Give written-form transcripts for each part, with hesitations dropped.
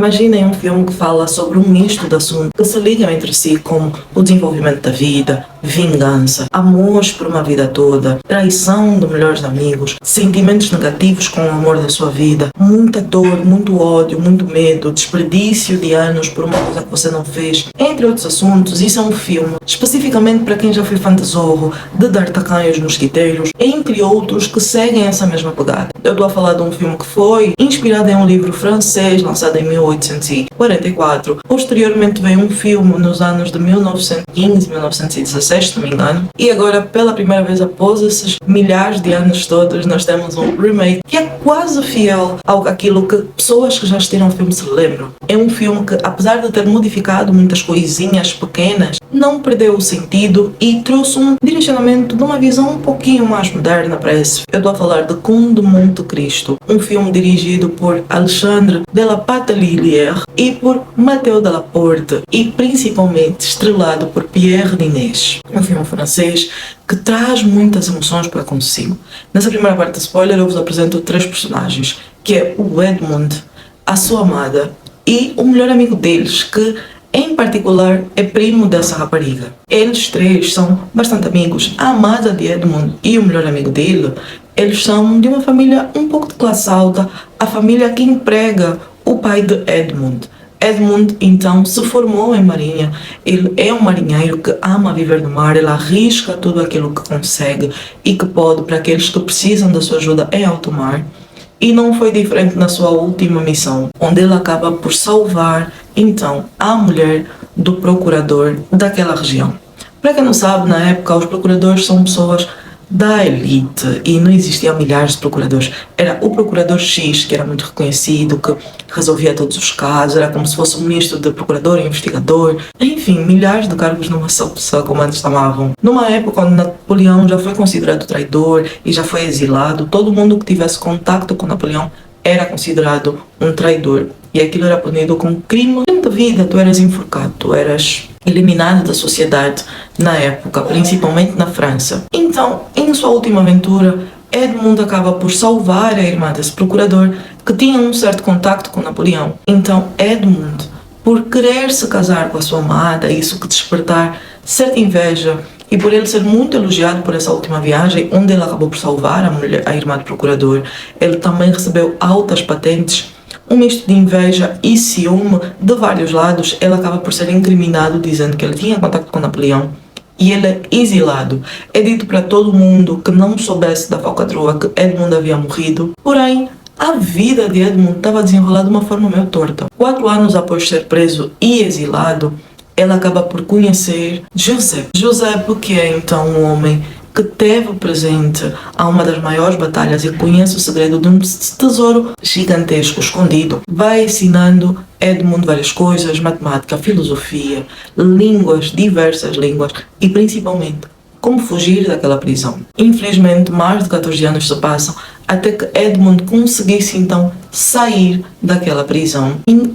Imaginem um filme que fala sobre um misto de assuntos que se ligam entre si, como o desenvolvimento da vida, vingança, amores por uma vida toda, traição de melhores amigos, sentimentos negativos com o amor da sua vida, muita dor, muito ódio, muito medo, desperdício de anos por uma coisa que você não fez, entre outros assuntos. Isso é um filme especificamente para quem já foi fã de Zorro, de D'Artagnan e os Mosquiteiros, entre outros que seguem essa mesma pegada. Eu estou a falar de um filme que foi inspirado em um livro francês lançado em 1844. Posteriormente veio um filme nos anos de 1915, 1916, se não me engano. E agora, pela primeira vez após esses milhares de anos todos, nós temos um remake que é quase fiel àquilo que pessoas que já assistiram ao filme se lembram. É um filme que, apesar de ter modificado muitas coisinhas pequenas, não perdeu o sentido e trouxe um direcionamento de uma visão um pouquinho mais moderna para esse. Eu estou a falar de Conde de Monte Cristo, um filme dirigido por Alexandre de la Patelière e por Mathieu Delaporte e principalmente estrelado por Pierre Ninès. Um filme francês que traz muitas emoções para consigo. Nessa primeira parte de spoiler eu vos apresento 3 personagens, que é o Edmund, a sua amada e o melhor amigo deles, que em particular é primo dessa rapariga. Eles 3 são bastante amigos. A amada de Edmund e o melhor amigo dele, eles são de uma família um pouco de classe alta, a família que emprega o pai de Edmund. Edmund, então, se formou em marinha. Ele é um marinheiro que ama viver no mar, ele arrisca tudo aquilo que consegue e que pode para aqueles que precisam da sua ajuda em alto mar. E não foi diferente na sua última missão, onde ele acaba por salvar, então, a mulher do procurador daquela região. Para quem não sabe, na época, os procuradores são pessoas da elite e não existiam milhares de procuradores. Era o procurador X, que era muito reconhecido, que resolvia todos os casos, era como se fosse um misto de procurador e investigador. Enfim, milhares de cargos numa só pessoa, como eles chamavam. Numa época onde Napoleão já foi considerado traidor e já foi exilado, todo mundo que tivesse contato com Napoleão era considerado um traidor. E aquilo era punido com crime de vida. Tu eras enforcado, tu eras eliminado da sociedade na época, principalmente na França. Então, em sua última aventura, Edmund acaba por salvar a irmã desse procurador que tinha um certo contacto com Napoleão. Então, Edmund, por querer se casar com a sua amada, isso que despertar certa inveja, e por ele ser muito elogiado por essa última viagem, onde ele acabou por salvar a irmã do procurador, ele também recebeu altas patentes. Um misto de inveja e ciúme de vários lados, ele acaba por ser incriminado dizendo que ele tinha contato com Napoleão e ele é exilado. É dito para todo mundo que não soubesse da falcatrua que Edmund havia morrido, porém a vida de Edmund estava desenrolada de uma forma meio torta. 4 anos após ser preso e exilado, ele acaba por conhecer Joseph. Joseph, que é então um homem que teve presente a uma das maiores batalhas e conhece o segredo de um tesouro gigantesco escondido, vai ensinando Edmund várias coisas, matemática, filosofia, línguas, diversas línguas e principalmente como fugir daquela prisão. Infelizmente, mais de 14 anos se passam até que Edmund conseguisse então sair daquela prisão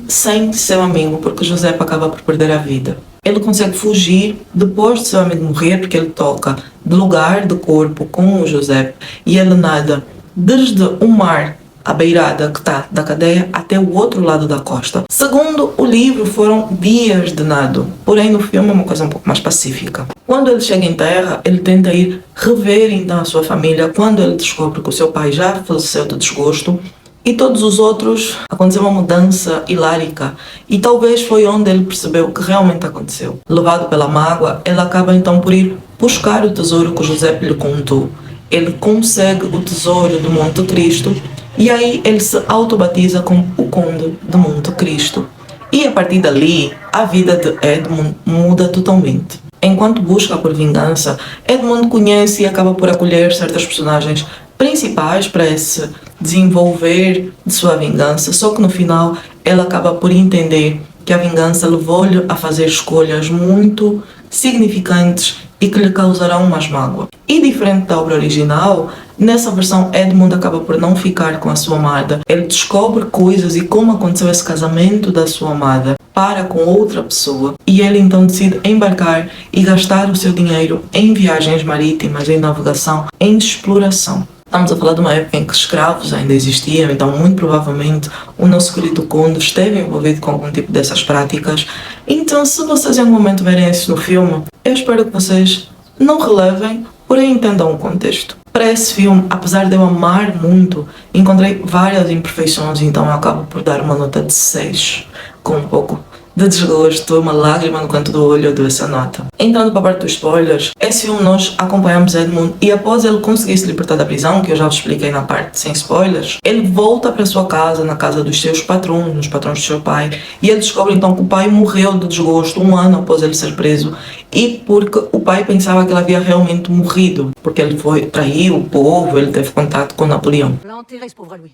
sem seu amigo, porque José acaba por perder a vida. Ele consegue fugir depois de seu amigo morrer, porque ele toca de lugar de corpo com o José e ele nada desde o mar, a beirada que está da cadeia, até o outro lado da costa. Segundo o livro, foram dias de nado, porém no filme é uma coisa um pouco mais pacífica. Quando ele chega em terra, ele tenta ir rever então a sua família, quando ele descobre que o seu pai já faleceu de desgosto, e todos os outros, aconteceu uma mudança hilárica. E talvez foi onde ele percebeu o que realmente aconteceu. Levado pela mágoa, ele acaba então por ir buscar o tesouro que o José lhe contou. Ele consegue o tesouro do Monte Cristo e aí ele se autobatiza como o Conde de Monte Cristo. E a partir dali, a vida de Edmund muda totalmente. Enquanto busca por vingança, Edmund conhece e acaba por acolher certas personagens principais para esse desenvolver de sua vingança, só que no final ela acaba por entender que a vingança levou-lhe a fazer escolhas muito significantes e que lhe causarão mais mágoa. E diferente da obra original, nessa versão Edmund acaba por não ficar com a sua amada. Ele descobre coisas e como aconteceu esse casamento da sua amada para com outra pessoa e ele então decide embarcar e gastar o seu dinheiro em viagens marítimas, em navegação, em exploração. Estamos a falar de uma época em que escravos ainda existiam, então muito provavelmente o nosso querido Conde esteve envolvido com algum tipo dessas práticas. Então, se vocês em algum momento verem isso no filme, eu espero que vocês não relevem, porém entendam o contexto. Para esse filme, apesar de eu amar muito, encontrei várias imperfeições, então eu acabo por dar uma nota de 6, com um pouco de desgosto, uma lágrima no canto do olho dessa nota. Entrando para a parte dos spoilers, esse filme nós acompanhamos Edmund e após ele conseguir se libertar da prisão, que eu já vos expliquei na parte sem spoilers, ele volta para a sua casa, na casa dos seus patrões, os patrões do seu pai, e ele descobre então que o pai morreu de desgosto 1 ano após ele ser preso, e porque o pai pensava que ele havia realmente morrido, porque ele traiu o povo, ele teve contato com Napoleão. On l'a enterré, ce pauvre Louis.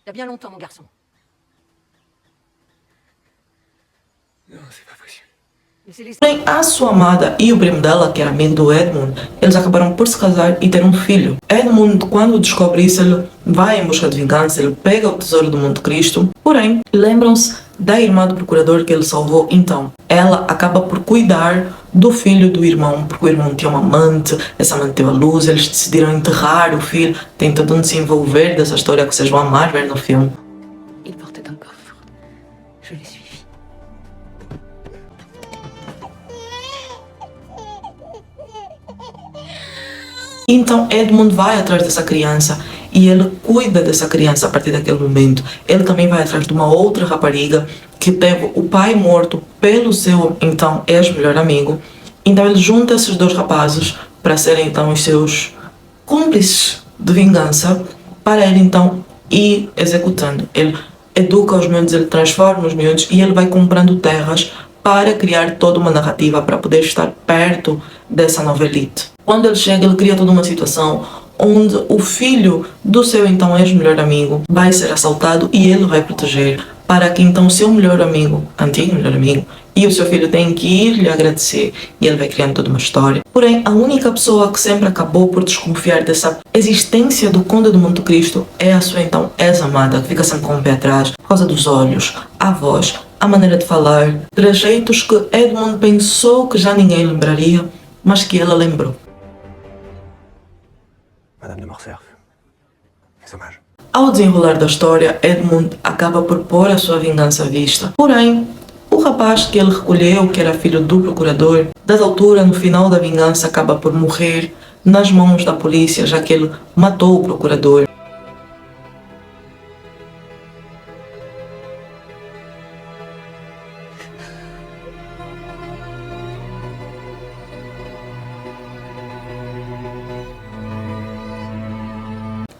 Il y a bien longtemps, mon garçon. Porém, a sua amada e o primo dela, que era amigo do Edmund, eles acabaram por se casar e ter um filho. Edmund, quando descobre isso, ele vai em busca de vingança, ele pega o tesouro do Monte Cristo. Porém, lembram-se da irmã do procurador que ele salvou. Então, ela acaba por cuidar do filho do irmão, porque o irmão tinha uma amante, essa amante teve a luz, eles decidiram enterrar o filho. Tem todo um desenvolver dessa história que vocês vão amar ver no filme. Il portait un coffre. Je l'ai suivi. Então Edmund vai atrás dessa criança e ele cuida dessa criança a partir daquele momento. Ele também vai atrás de uma outra rapariga que teve o pai morto pelo seu então ex-melhor amigo. Então ele junta esses dois rapazes para serem então os seus cúmplices de vingança para ele então ir executando. Ele educa os miúdos, ele transforma os miúdos e ele vai comprando terras para criar toda uma narrativa para poder estar perto dessa nova elite. Quando ele chega, ele cria toda uma situação onde o filho do seu então ex-melhor amigo vai ser assaltado e ele vai proteger, para que então o seu melhor amigo, antigo melhor amigo, e o seu filho têm que ir lhe agradecer, e ele vai criando toda uma história. Porém, a única pessoa que sempre acabou por desconfiar dessa existência do Conde do Monte Cristo é a sua então ex-amada, que fica sempre com o pé atrás, por causa dos olhos, a voz, a maneira de falar, trejeitos que Edmund pensou que já ninguém lembraria, mas que ela lembrou. Madame de Morcerf, mes hommages. Ao desenrolar da história, Edmund acaba por pôr a sua vingança à vista. Porém, o rapaz que ele recolheu, que era filho do procurador, dada altura, no final da vingança, acaba por morrer nas mãos da polícia, já que ele matou o procurador.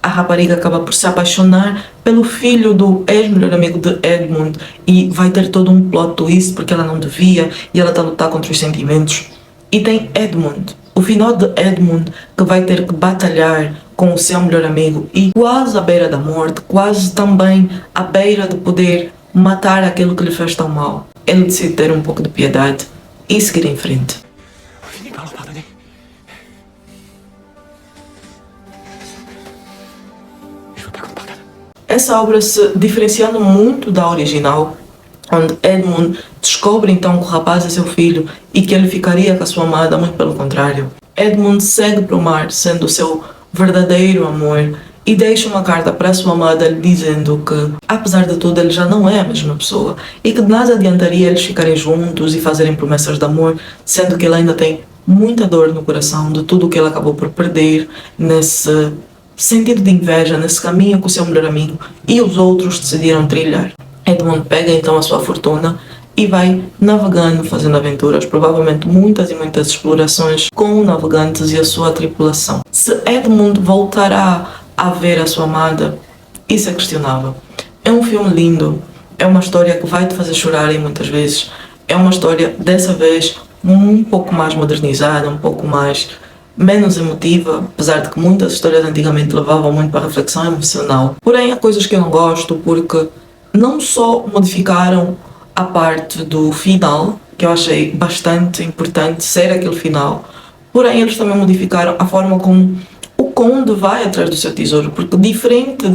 A rapariga acaba por se apaixonar pelo filho do ex-melhor amigo de Edmund e vai ter todo um plot twist porque ela não devia e ela está a lutar contra os sentimentos. E tem Edmund, o final de Edmund, que vai ter que batalhar com o seu melhor amigo e quase à beira da morte, quase também à beira de poder matar aquele que lhe fez tão mal. Ele decide ter um pouco de piedade e seguir em frente. Finis par leur pardonner. Je veux pas qu'on pardonne. Essa obra se diferenciando muito da original, onde Edmund descobre então que o rapaz é seu filho e que ele ficaria com a sua amada, muito pelo contrário. Edmund segue para o mar, sendo o seu verdadeiro amor, e deixa uma carta para a sua amada lhe dizendo que, apesar de tudo, ele já não é a mesma pessoa e que de nada adiantaria eles ficarem juntos e fazerem promessas de amor, sendo que ele ainda tem muita dor no coração de tudo o que ele acabou por perder nesse sentido de inveja, nesse caminho com o seu melhor amigo, e os outros decidiram trilhar. Edmund pega então a sua fortuna e vai navegando, fazendo aventuras, provavelmente muitas e muitas explorações com navegantes e a sua tripulação. Se Edmund voltará a ver a sua amada, isso é questionável. É um filme lindo, é uma história que vai te fazer chorar muitas vezes, é uma história, dessa vez, um pouco mais modernizada, um pouco menos emotiva, apesar de que muitas histórias antigamente levavam muito para a reflexão emocional. Porém, há coisas que eu não gosto, porque não só modificaram a parte do final, que eu achei bastante importante ser aquele final, porém eles também modificaram a forma como o Conde vai atrás do seu tesouro, porque diferente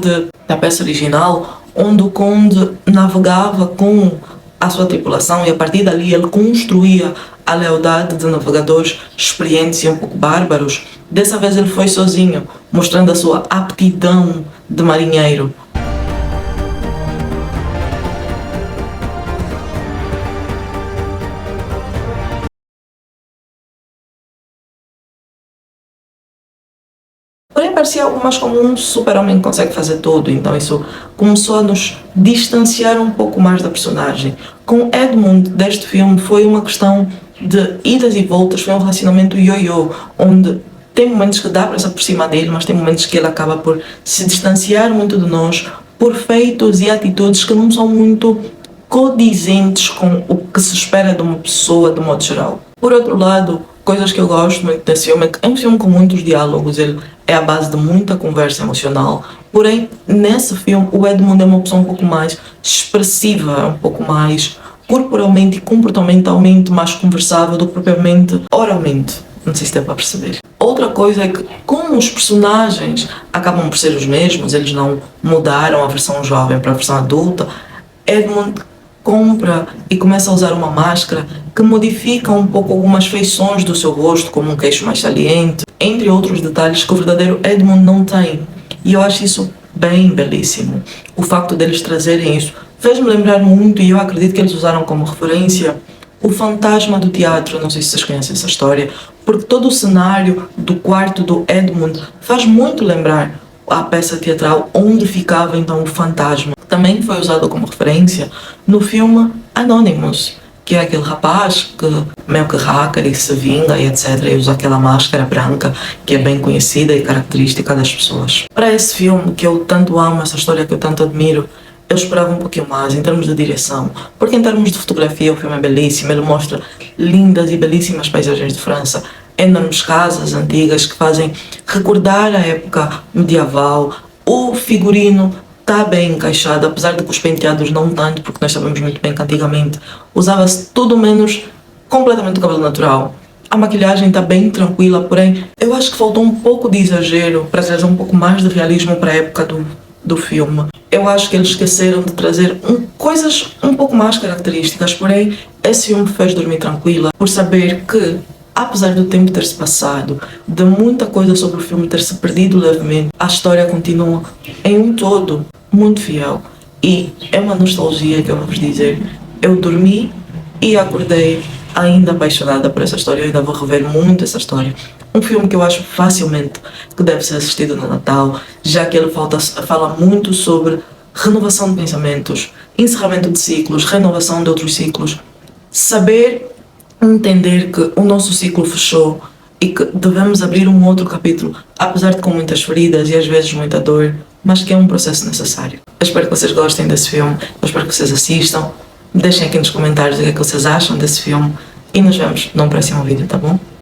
da peça original, onde o Conde navegava com a sua tripulação e a partir dali ele construía a lealdade de navegadores experientes e um pouco bárbaros, dessa vez ele foi sozinho, mostrando a sua aptidão de marinheiro. Porém, parecia algo mais como um super-homem que consegue fazer tudo, então isso começou a nos distanciar um pouco mais da personagem. Com Edmund deste filme foi uma questão de idas e voltas, foi um relacionamento ioiô, onde tem momentos que dá para se aproximar dele, mas tem momentos que ele acaba por se distanciar muito de nós por feitos e atitudes que não são muito condizentes com o que se espera de uma pessoa de modo geral. Por outro lado, coisas que eu gosto muito desse filme é que é um filme com muitos diálogos, ele é a base de muita conversa emocional, porém nesse filme o Edmund é uma pessoa um pouco mais expressiva, um pouco mais corporalmente e comportamentalmente mais conversável do que propriamente oralmente. Não sei se dá para perceber. Outra coisa é que, como os personagens acabam por ser os mesmos, eles não mudaram a versão jovem para a versão adulta, Edmund compra e começa a usar uma máscara que modifica um pouco algumas feições do seu rosto, como um queixo mais saliente, entre outros detalhes que o verdadeiro Edmund não tem. E eu acho isso bem belíssimo. O facto deles trazerem isso fez-me lembrar muito, e eu acredito que eles usaram como referência, o fantasma do teatro. Não sei se vocês conhecem essa história, porque todo o cenário do quarto do Edmund faz muito lembrar a peça teatral onde ficava então o fantasma. Também foi usado como referência no filme Anonymous, que é aquele rapaz que meio que hacker e se vinga e etc. e usa aquela máscara branca que é bem conhecida e característica das pessoas. Para esse filme que eu tanto amo, essa história que eu tanto admiro, eu esperava um pouquinho mais em termos de direção, porque em termos de fotografia o filme é belíssimo, ele mostra lindas e belíssimas paisagens de França, enormes casas antigas que fazem recordar a época medieval, o figurino está bem encaixado, apesar de que os penteados não tanto, porque nós sabemos muito bem que antigamente usava-se tudo menos completamente o cabelo natural. A maquilhagem está bem tranquila, porém eu acho que faltou um pouco de exagero para trazer um pouco mais de realismo para a época do filme. Eu acho que eles esqueceram de trazer coisas um pouco mais características, porém esse filme fez dormir tranquila por saber que, apesar do tempo ter se passado, de muita coisa sobre o filme ter se perdido levemente, a história continua em um todo muito fiel. E é uma nostalgia que eu vou vos dizer. Eu dormi e acordei ainda apaixonada por essa história. Eu ainda vou rever muito essa história. Um filme que eu acho facilmente que deve ser assistido no Natal, já que ele fala muito sobre renovação de pensamentos, encerramento de ciclos, renovação de outros ciclos. Saber entender que o nosso ciclo fechou e que devemos abrir um outro capítulo, apesar de com muitas feridas e às vezes muita dor, mas que é um processo necessário. Eu espero que vocês gostem desse filme, eu espero que vocês assistam, deixem aqui nos comentários o que é que vocês acham desse filme e nos vemos num próximo vídeo, tá bom?